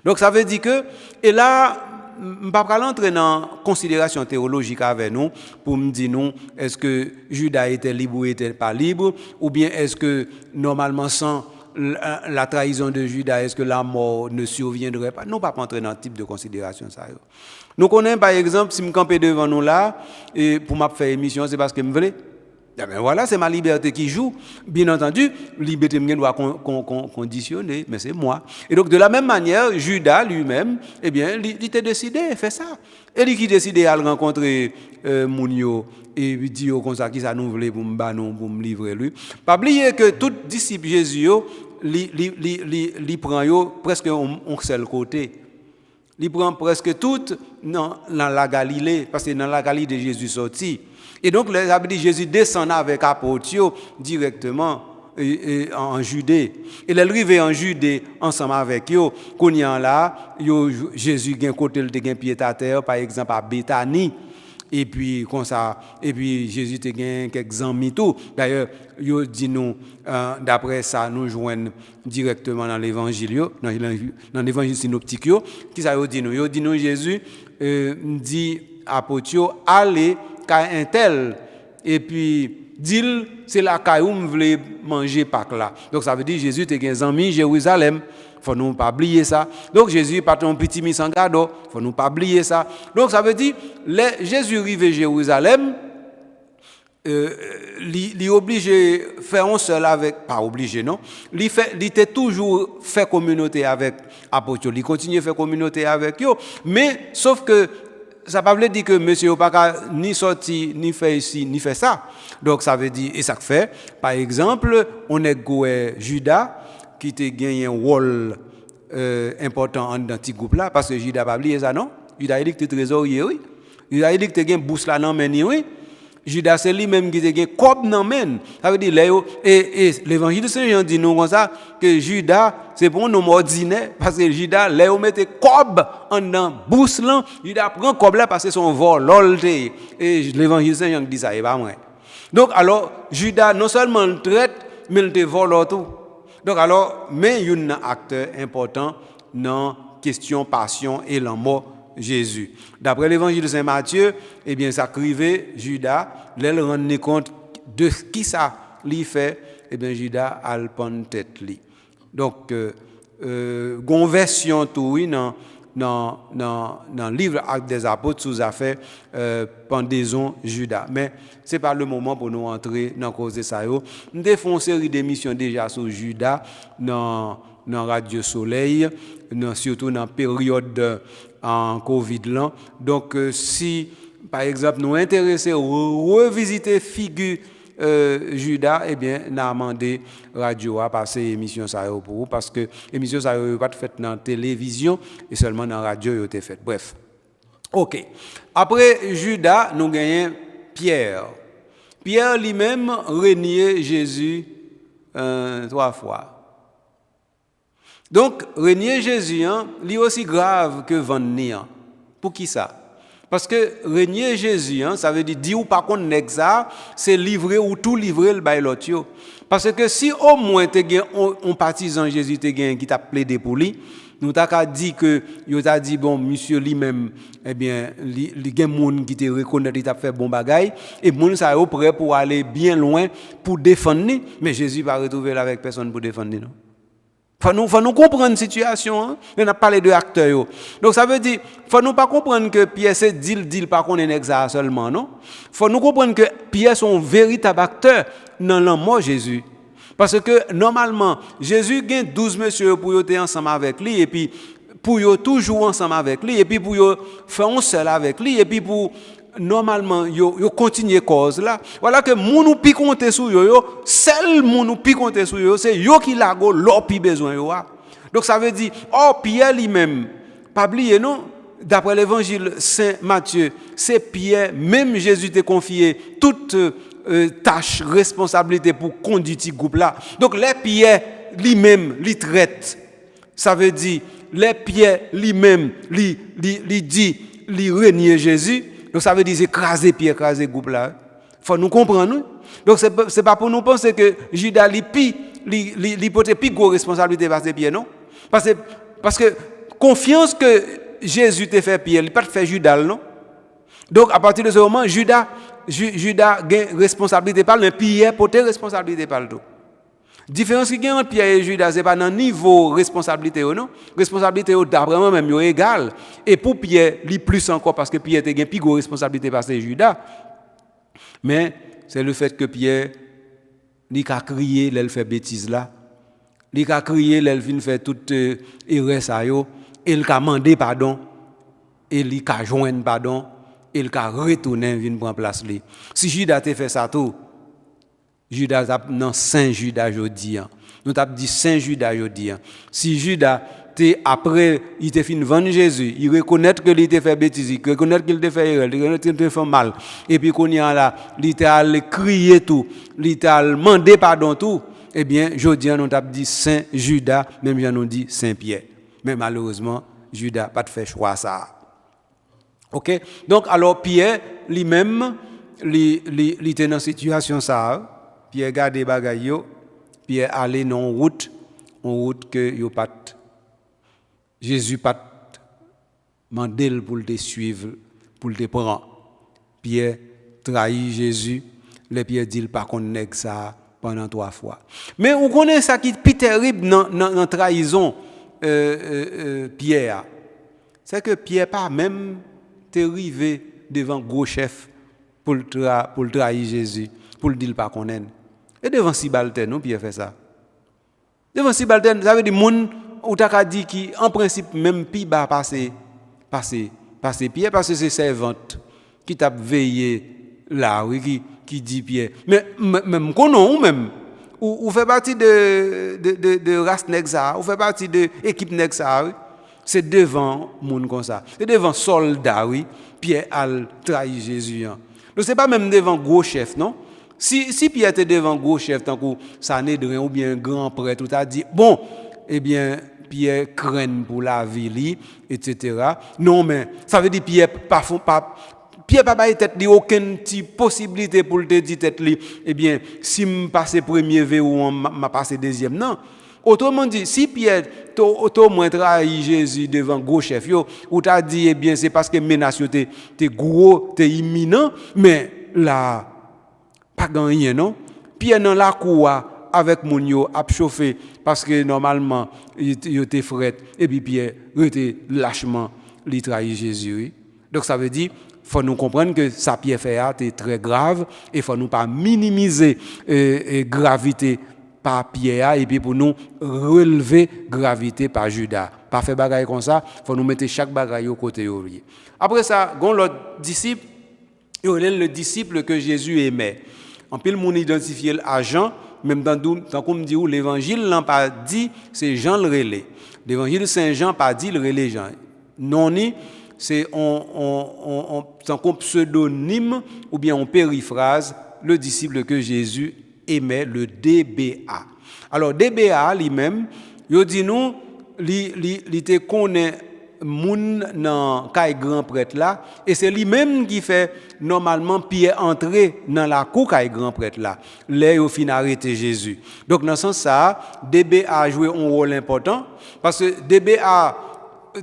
Donc ça veut dire que, et là, je ne vais pas entrer dans considération théologique avec nous pour me dire non, est-ce que Judas était libre ou était pas libre, ou bien est-ce que normalement sans la trahison de Judas, est-ce que la mort ne surviendrait pas? Nous ne pas entrer dans ce type de considération. Ça. Nous connaissons par exemple, si je me campe devant nous là, et pour me faire émission, c'est parce que je voulais. Eh bien voilà, c'est ma liberté qui joue. Bien entendu, liberté doit conditionner, mais c'est moi. Et donc de la même manière, Judas lui-même, eh bien, il était décidé, il fait ça. Et lui qui décidé à rencontrer Mounio et lui dit comme ça qui ça nous voulait pour me livrer lui. Pas oublier que tout disciple Jésus li prend presque un seul côté. Il prend presque tout dans la Galilée parce que dans la Galilée Jésus sorti. Et donc, Jésus descend avec apôtres directement en Judée. Et il est arrivé en Judée ensemble avec eux. Quand il y a là, Jésus a un côté de pied à terre, par exemple à Béthanie. Et puis, comme ça, et puis Jésus a quelques amis tout. D'ailleurs, il dit nous, d'après ça, nous joignons directement dans l'évangile, dans l'évangile synoptique. Qui ça dit nous? Il dit nous, Jésus dit apôtres, allez un tel et puis dit c'est la caille où me voulait manger Pâques là. Donc ça veut dire Jésus était un ami Jérusalem. Faut nous pas oublier ça. Donc Jésus pas ton petit mis en garde. Faut nous pas oublier ça. Donc ça veut dire Jésus arrivé à Jérusalem, il est obligé faire un seul avec, pas obligé non. Il était toujours fait communauté avec apôtres. Il continue à faire communauté avec eux, mais sauf que ça ne veut pas dire que monsieur n'a pas ni sorti, ni fait ici, ni fait ça. Donc ça veut dire, et ça fait, par exemple, on a Judas qui a gagné un rôle important dans ce groupe-là, parce que Judas n'a pas oublié ça, non? Judas a dit que tu es trésorier, oui. Judas a dit que tu as gagné bourse là, non, mais oui. Judas, c'est lui-même qui a gagné cob dans men. Ça veut dire, et l'évangile de Saint-Jean dit nous comme ça, que Judas, c'est pour un homme ordinaire, parce que Judas, Léo mettait cob en dans bourse là, Judas prend cob là parce que son vol, l'olté. Et l'évangile de Saint-Jean dit ça, et pas moi. Donc, alors, Judas, non seulement le traite, mais il te vole tout. Donc, alors, mais il y a un acteur important dans la question passion et la mort Jésus. D'après l'évangile de Saint Matthieu, eh bien, ça crivait Judas, il rend compte de qui ça lui fait, eh bien, Judas a le pan tête li. Donc, version tout oui dans le livre Actes des Apôtres sous affaire pendaison Judas. Mais c'est pas le moment pour nous entrer dans cause de ça. Nous avons une série d'émissions déjà sur Judas dans Radio Soleil, surtout dans la période en Covid là. Donc si par exemple nous intéressés à revisiter figure Judas, eh bien n'a demandé radio à passer émission ça pour vous parce que émission ça pas faite dans la télévision et seulement dans la radio été faite. Bref. OK. Après Judas, nous gagnons Pierre. Pierre lui-même renié Jésus 3 fois. Donc, renier Jésus, lui aussi grave que vendre. Pour qui ça? Parce que renier Jésus, ça veut dire ou pas qu'on n'est ça, c'est livrer ou tout livrer le bail l'autre. Parce que si au moins tu as un partisan Jésus qui t'a plaidé pour lui, nous t'a dit que il t'a dit bon monsieur lui-même eh bien il y a monde qui te reconnaît il t'a fait bon bagaille et monde ça est prêt pour aller bien loin pour défendre, mais Jésus va retrouver là avec personne pour défendre non. Faut nous comprendre la situation. Hein? On a parlé de acteurs. Donc ça veut dire, faut nous pas comprendre que Pierre c'est deal pas qu'on est ça seulement, non? Faut nous comprendre que Pierre sont un véritable acteur dans la mort Jésus. Parce que normalement, Jésus gagne 12 messieurs pour être ensemble avec lui et puis pour être toujours ensemble avec lui et puis pour faire un seul avec lui et puis pour normalement yo continuer cause là voilà que moun nous pi compter sur yo seul moun nous pi compter sur yo c'est yo qui la go l'op pi besoin yo donc ça veut dire Pierre lui-même pas oublier non d'après l'évangile Saint Matthieu c'est Pierre même Jésus t'a confié toute tâche responsabilité pour conduire ce groupe là donc les Pierre lui-même lui traite ça veut dire les Pierre lui-même lui dit lui renier Jésus. Donc ça veut dire écraser Pierre, écraser groupe là. Faut nous comprendre. Oui? Donc c'est pas pour nous penser que Judas li porte plus grosse responsabilité parce que Pierre non. Parce que confiance que Jésus t'a fait Pierre, il pas fait Judas non. Donc à partir de ce moment Judas gagne responsabilité par le Pierre porte responsabilité par le tout. Différence qui gagne entre Pierre et Judas c'est pas dans niveau responsabilité non. Responsabilité d'après moi même yo égal et pour Pierre li plus encore parce que Pierre te gagne plus grosse responsabilité parce que Judas. Mais c'est le fait que Pierre il a crié l'elle fait bêtise là. Il a crié l'elle vient faire toute erreur ça yo et il a demandé pardon et il a joindre pardon et il a retourné vinn prendre place li. Si Judas te fait ça tout Judas non Saint Judas jodi. Nous t'a dit Saint Judas jodi. Si Judas après il te fin vendre Jésus, il reconnaît que il t'a fait bêtise, il reconnaît qu'il t'a fait erreur, il reconnaît qu'il t'a fait mal et puis qu'on y a là, il t'a allé crier tout, il t'a demandé pardon tout, eh bien jodi on t'a dit Saint Judas, même j'en nous dit Saint Pierre. Mais malheureusement, Judas pas fait choix ça. OK? Donc alors Pierre lui-même il était dans situation ça. Pierre garder bagay yo, Pierre aller dans route que yo pas Jésus pas mandel pour te suivre, pour te prendre. Pierre trahit Jésus, les Pierre dit pas qu'on nèg ça pendant 3 fois. Mais on connaît ça qui est plus terrible dans trahison Pierre. C'est que Pierre pas même te rivé devant gros chef pour trahir Jésus, pour dire pas qu'on aime. Et devant Sibalten, nous Pierre fait ça. Devant Sibalten, ça veut dire moun ou t'a dit qui en principe même pi bas passer Pierre parce que c'est servante qui t'a veillé là oui qui dit Pierre. Mais même konon ou même ou fait partie de race nèg ça, ou fait partie de équipe nèg ça oui. C'est devant moun comme ça. C'est devant soldat oui, Pierre a trahi Jésus. Donc c'est pas même devant gros chef non. Si Pierre était devant gros chef tant que Sanhédrin ou bien grand prêtre, tout a dit bon, eh bien Pierre craint pour la vie etc. Non mais ça veut dire Pierre pas tête li aucune possibilité pour te dire tête li eh bien si me passer premier V ou m'a passer deuxième non. Autrement dit, si Pierre t'a moins trahi Jésus devant gros chef yo, ou t'a dit eh bien c'est parce que menace t'es gros, t'es imminent, mais là pas gagné non. Pierre dans la cour avec moun yo a chauffé parce que normalement il était fret et puis Pierre était lâchement li trahi Jésus. Oui. Donc ça veut dire faut nous comprendre que ça Pierre fait est très grave et faut nous pas minimiser gravité par Pierre et puis pour nous relever gravité par Judas. Pas faire bagaille comme ça, faut nous mettre chaque bagaille au côté yo. Après ça, gon l'autre disciple, le disciple que Jésus aimait. En pile moun identifier à Jean, même dans comme dit où l'évangile n'a pas dit c'est Jean le relais. L'évangile Saint Jean pas dit le relais Jean. Non ni c'est on comme pseudonyme ou bien on périphrase le disciple que Jésus aimait, le DBA. Alors DBA lui-même, il dit nous il te connaît moun nan kay grand prêtre là et c'est lui-même qui fait normalement Pierre entrer dans la cour kay grand prêtre là là au fin arrêter Jésus. Donc dans ce sens ça DBA a joué un rôle important parce que DBA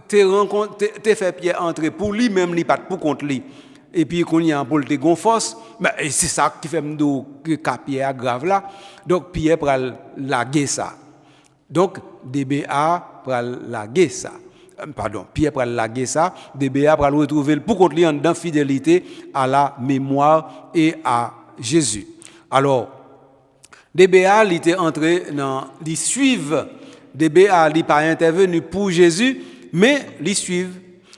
te fait Pierre entrer pour lui-même li pas pour contre lui et puis qu'on y a pour te gon force mais c'est ça qui fait m'dou que Pierre grave là. Donc Pierre pral laguer ça. Donc DBA pral laguer ça. Pierre pral laguer ça, DBA pral retrouver pour contre lui en dans fidélité à la mémoire et à Jésus. Alors DBA il était entré dans il suivre DBA il pas intervenu pour Jésus mais il suivre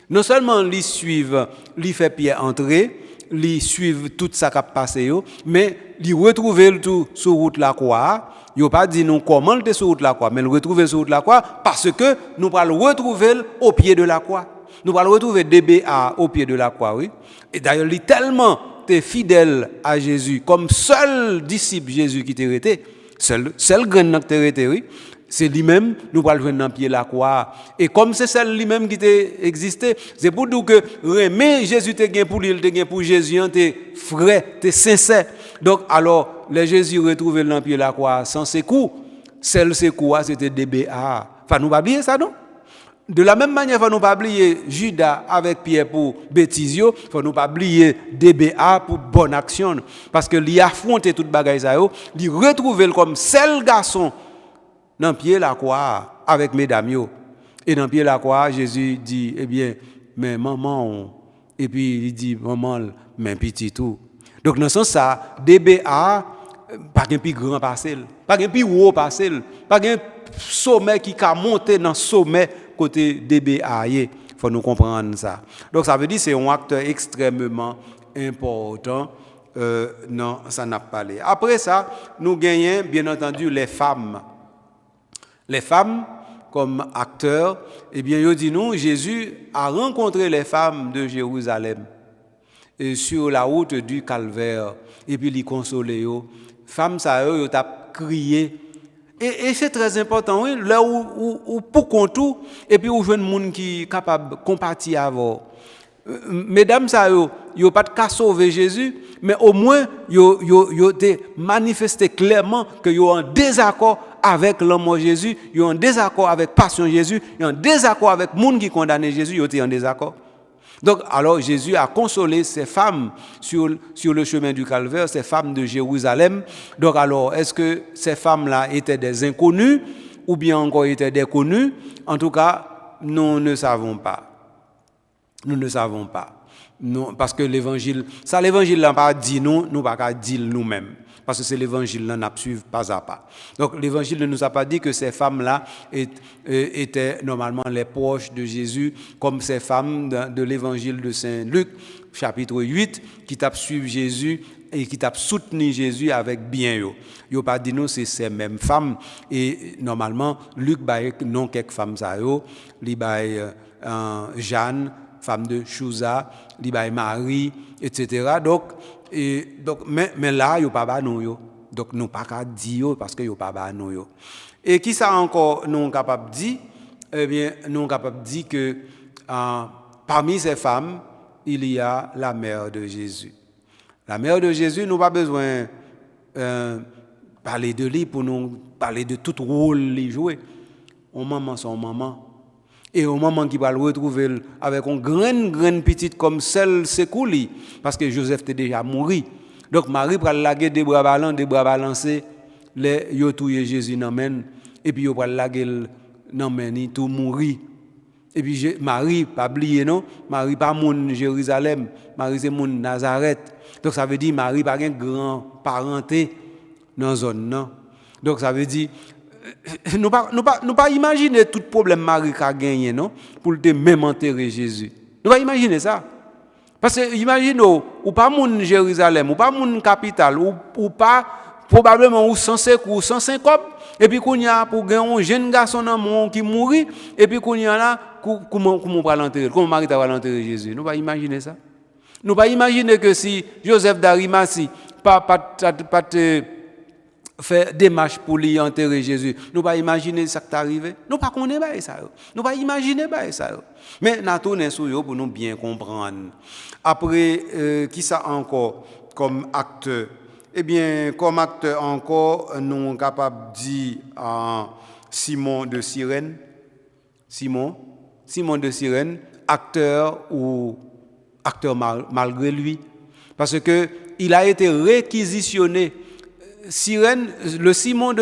non seulement il suivre il fait Pierre entrer il suivre tout ça qui a passé mais il retrouver le tout sur route la croix. Il n'a pas dit nous comment le sur route la croix, mais le retrouver sur route la croix parce que nous allons le retrouver au pied de la croix. Nous allons retrouver DBA au pied de la croix, oui. Et d'ailleurs, il est tellement fidèle à Jésus, comme seul disciple Jésus qui t'est resté, seul grain qui t'est resté, oui. c'est lui-même, nous allons jouer dans pied la croix. Et comme c'est celle lui-même qui existait, c'est pour dire que mais Jésus te gain pour lui, te gain pour Jésus, t'es frais, t'es sincère. Donc alors, les Jésus retrouvé dans pied la croix sans ses coups. Celle ses coups, c'était DBA. Enfin, nous pas oublier ça, non? De la même manière, il ne faut pas oublier Judas avec Pierre pour bêtisio, il ne faut pas oublier DBA pour bonne action. Parce que lui affronter toute bagaille ça, lui retrouver comme seul garçon dans pied la croix avec mesdames yo. Et dans pied la croix, Jésus dit eh bien mais maman et puis il dit maman mais petit tout. Donc dans ce sens ça DBA pas un plus grand parcelle, pas un plus haut parcelle, pas un sommet qui a monté dans sommet côté DBA. Il faut nous comprendre ça. Donc ça veut dire que c'est un acteur extrêmement important. Non, ça n'a pas parlé. Après ça, nous gagnons bien entendu les femmes. Les femmes, comme acteurs, eh bien, ils disent nous, Jésus a rencontré les femmes de Jérusalem sur la route du Calvaire, et puis les consolé. Femmes, ça, ils ont crié. Et c'est très important, oui, là où pour qu'on tout, et puis où je veux un monde qui est capable de compatir avec. Mesdames, ça, ils n'ont pas de cas sauver Jésus, mais au moins, ils ont manifesté clairement qu'ils ont un désaccord avec l'homme Jésus, ils ont un désaccord avec passion Jésus, ils ont un désaccord avec le monde qui condamne Jésus, ils ont un désaccord. Donc, alors Jésus a consolé ces femmes sur le chemin du Calvaire, ces femmes de Jérusalem. Donc, alors, est-ce que ces femmes-là étaient des inconnus ou bien encore étaient des connus? En tout cas, nous ne savons pas. Nous ne savons pas. Non, parce que l'évangile n'a pas dit nous pas qu'à dire nous-mêmes. Parce que c'est l'évangile là n'a suivre pas à pas. Donc l'évangile ne nous a pas dit que ces femmes-là étaient normalement les proches de Jésus, comme ces femmes de l'évangile de Saint Luc, chapitre 8, qui t'a suivi Jésus et qui t'a soutenu Jésus avec bien yo. Yo pas dit nous c'est ces mêmes femmes et normalement Luc bail non quelques femmes ça yo, li bail Jeanne, femme de Chouza, li bail Marie, etc. Donc mais là yo pas ba nous yo. Donc nous pas qu'à dire parce que yo pas ba nous yo. Et qui ça encore nous capable dire eh bien nous capable dire que parmi ces femmes il y a la mère de Jésus. La mère de Jésus, nous pas besoin parler de lui pour nous parler de tout rôle qu'il joue. On maman son maman. Et au moment qu'il va le retrouver avec une grande petite comme celle Sekouli, parce que Joseph était déjà mort. Donc Marie va laguer des bras balancés, les yo touye Jésus dans main et puis yo va laguer dans main tout mourir. Et puis Marie pas oublier non, Marie pas moun Jérusalem, Marie c'est moun Nazareth. Donc ça veut dire Marie pas un grand parenté dans zone non. Donc ça veut dire nous pas imaginer tout problème Marie a gagné non pour te même enterrer Jésus. Nous pas imaginer ça. Parce que imagine ou pas moun Jérusalem, ou pas moun capitale ou pas probablement ou 105 ou 150 et puis qu'on y a pour gagner un jeune garçon dans monde qui mourit et puis qu'on y a là comment va l'enterrer, comment Marie va l'enterrer Jésus. Nous pas imaginer ça. Nous pas imaginer que si Joseph d'Arimathie pas faire démarche pour lui enterrer Jésus. Nous pas imaginer ça qui est arrivé. Nous pas connaître ça. Nous pas imaginer ça. Mais nous tourner sur eux pour nous bien comprendre. Après qui ça encore comme acteur? Eh bien comme acteur encore nous sommes capables de dire Simon de Cyrène. Simon de Cyrène, acteur ou acteur malgré lui parce que il a été réquisitionné. Cyrène, le Simon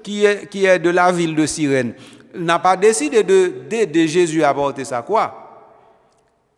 qui est de la ville de Cyrène, n'a pas décidé d'aider Jésus à porter sa croix.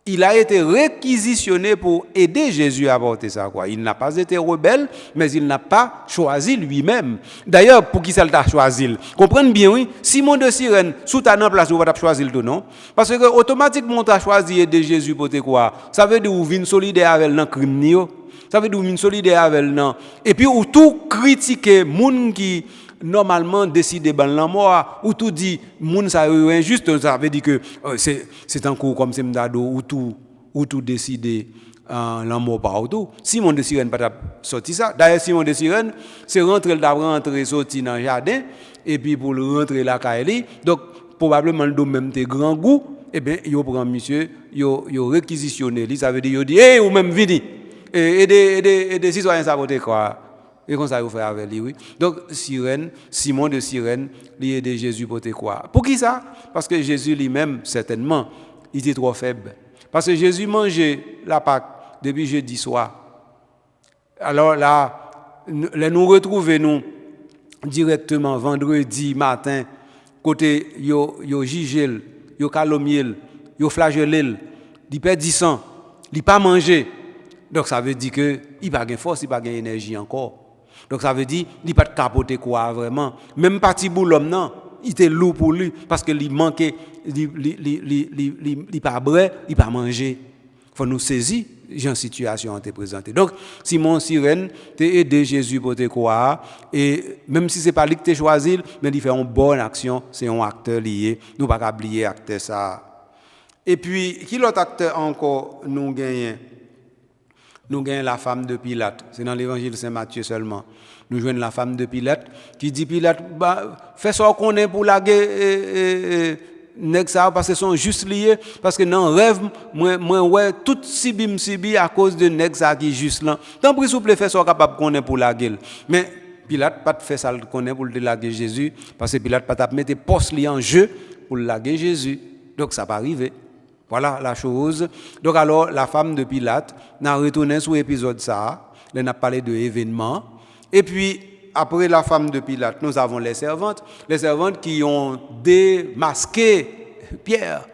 Il a été réquisitionné pour aider Jésus à porter sa croix. Il n'a pas été rebelle, mais il n'a pas choisi lui-même. D'ailleurs, pour qui ça l'a choisi? Comprenez bien, oui. Simon de Cyrène, sous ta place, vous va choisir tout, non? Parce que automatiquement, tu as choisi aider Jésus pour te croire. Ça veut dire que vous venez solidaire avec le crime. Ça veut dire que vous solidaire avec non. Et puis, ou tout critiquer moun qui normalement décide de ban la mort, ou tout dit moun ça est injuste, ça veut dire que c'est un coup comme c'est m'dado ou tout décider l'amour partout. Simon de Cyrène pas sorti ça. D'ailleurs Simon de Cyrène, c'est rentrer sorti dans le jardin et puis pour le rentrer la caille. Donc probablement le même tes grand goût, eh bien yo prend monsieur, yo réquisitionné, ça veut dire yo dit ou même vini. Et des citoyens ça voter quoi. Et comme ça, vous faites avec lui, oui. Donc, Simon de Cyrène, il est de Jésus pour te croire. Pour qui ça? Parce que Jésus lui-même, certainement, il était trop faible. Parce que Jésus mangeait la Pâque depuis jeudi soir. Alors là, nous retrouvons nous directement vendredi matin, côté yo jugé, yo calomnié, yo flagellé, il perd 10 ans, il pas mangé. Donc ça veut dire que il pas de force, il pas d'énergie encore. Donc ça veut dire il pas de capoter quoi vraiment. Même parti pour l'homme non, il était lourd pour lui parce que il manquait il pas vrai, il pas manger. Faut nous saisir genre situation te présenter. Donc Simon Cyrène t'a aidé Jésus pour te croire et même si c'est pas lui qui t'a choisi, mais il fait une bonne action, c'est un acteur lié. Nous pas oublier acteur ça. Et puis qui l'autre acteur encore nous gagnons? Nous gagnons la femme de Pilate. C'est dans l'évangile de Saint Matthieu seulement. Nous jouons la femme de Pilate qui dit Pilate, fais ça qu'on est pour la guerre, parce que sont juste liés. Parce que dans le rêve, moi, ouais, tout sibi à cause de nèg ça qui est juste là. Tant pis, souple, fais ça capable qu'on est pour la guerre. Mais Pilate pas fait ça qu'on est pour la guerre Jésus. Parce que Pilate pas mettre poste li en jeu pour la guerre Jésus. Donc ça va arriver. Voilà la chose. Donc alors, la femme de Pilate n'a retourné sur l'épisode ça. Elle a parlé de événements. Et puis, après la femme de Pilate, nous avons les servantes qui ont démasqué Pierre.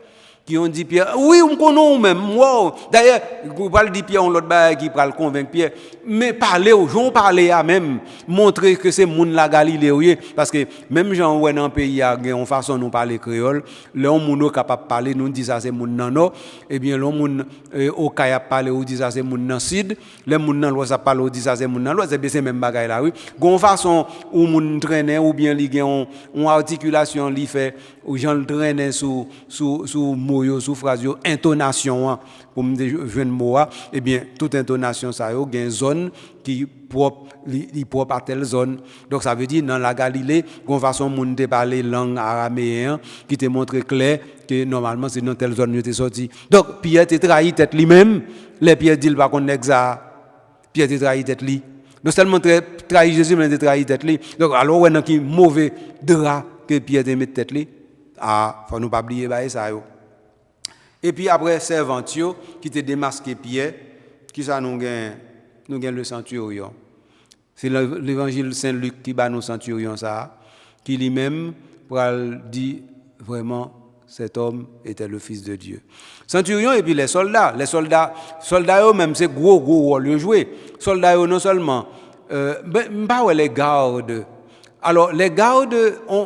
Qui ont dit Pierre, oui, on connaît même. Wow. D'ailleurs, vous parlez de Pierre, on l'autre bail qui parle convaincre Pierre. Mais parler aux gens, parler à même, montrer que c'est moun la Galilée, parce que même gens ouais dans le pays a une façon nous parler créole, les moun capable parler nous dit ça c'est moun nan nord, et bien les moun au Kaya parler ou dit ça c'est moun nan sud, les moun nan l'ouest parler ou dit ça c'est moun nan l'ouest, c'est même bagaille là oui. Gon façon ou moun traîner ou bien li gen on articulation li fait ou gens traîner sous sous phrase intonation pour me jeune mot et bien toute intonation ça yo gain zone qui propre à telle zone. Donc ça veut dire dans la Galilée gon façon moun te parler langue araméen qui te montre clair que normalement c'est dans telle zone yo te sorti. Donc Pierre te trahi tête lui-même, les Pierre dit pas connaît ça. Pierre te trahi tête lui. Non seulement trahi Jésus mais te trahi tête lui. Donc alors ouais dans qui mauvais drap que Pierre te met tête lui. Faut nous pas oublier ça yo. Et puis après servantio qui te démasqué Pierre, qui ça nous gagne le centurion. C'est l'évangile Saint Luc qui bat nous centurion ça, qui lui-même dit vraiment cet homme était le fils de Dieu. Centurion et puis les soldats eux même c'est gros rôle jouer. Soldats eux non seulement pas les gardes. Alors les gardes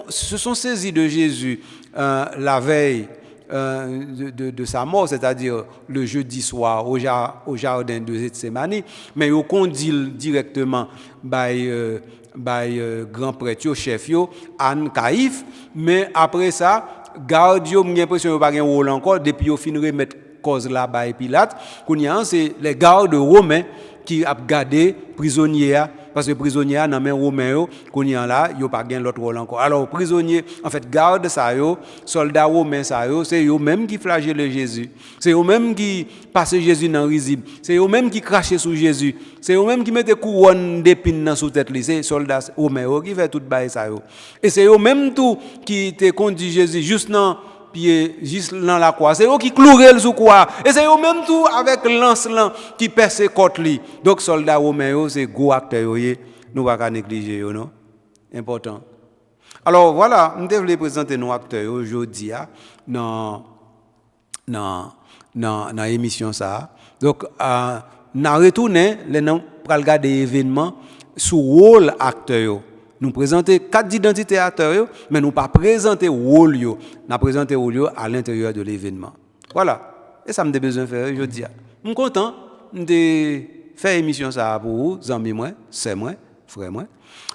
se sont saisis de Jésus la veille de sa mort, c'est-à-dire le jeudi soir au jardin de Gethsémani, mais ils conduit directement grand prêtre chef Anne Caïphe, mais après ça garde yo j'ai l'impression pas un rôle encore depuis yo fin remettre cause là by Pilate kounya c'est les gardes romains qui a gardé prisonnier parce que prisonnier dans main romain yo kounya là yo pas gain l'autre rôle encore. Alors prisonnier en fait garde ça yo soldats romains ça yo c'est eux même qui flagellent Jésus, c'est eux même qui passe Jésus dans risible, c'est eux même qui crachaient sur Jésus, c'est eux même qui mettaient couronne d'épines dans sous tête li, c'est soldats romains qui fait tout bail ça yo. Et c'est eux même tout qui te conduit Jésus juste dans la croix. C'est eux qui clouaient sous croix. Et c'est eux même tout avec lance qui perce côte li. Donc soldats romains c'est gros acteur nous pas négliger non. Important. Alors voilà, nous devons présenter nos acteurs aujourd'hui dans l'émission ça. Donc n'a retourné les nous pour regarder événements sous rôle acteur. Nous présenter quatre identités acteurs, mais nous pas présenter rôle yo. Nous présenter rôle à l'intérieur de l'événement. Voilà. Et ça me besoin de faire aujourd'hui. Je suis content de faire émission ça pour vous, amis moi, c'est moi, frère moi.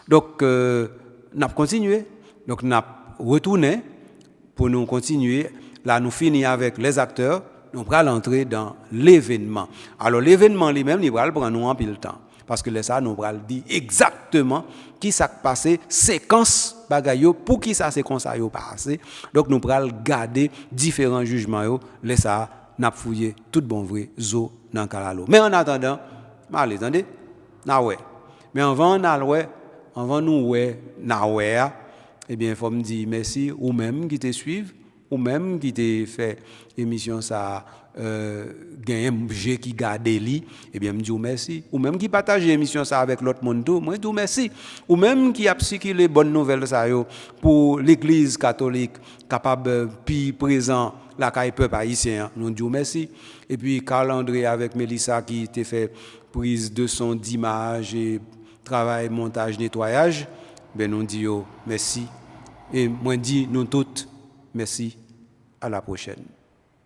Donc n'a continuer. Donc n'a retourner pour nous continuer. Là nous finissons avec les acteurs. nous allons entrer dans l'événement. Alors l'événement lui-même, il va prendre nous un peu de temps. Parce que là, ça, nous allons dire exactement qui s'est passé, séquence bagaille pour qui ça séquence a passé. Donc nous allons garder différents jugements. Là, ça, nous allons fouiller tout bon vrai, zo dans Kalalo. Mais en attendant, allez, attendez, mais avant nous, eh bien, il faut me dire merci ou même qui te suivent, ou même qui te fait émission ça, gagne qui garde li, eh bien, me dis merci. Ou même qui partage l'émission ça avec l'autre monde, moi dis merci. Ou même qui a psyché les bonnes nouvelles ça yo pour l'Église catholique capable puis présent la caille peuple haïtien, nous dis merci. Et puis Carl André avec Mélissa qui te fait prise de son d'image et travail montage nettoyage, ben nous disons merci. Et moi dis nous toutes merci, à la prochaine.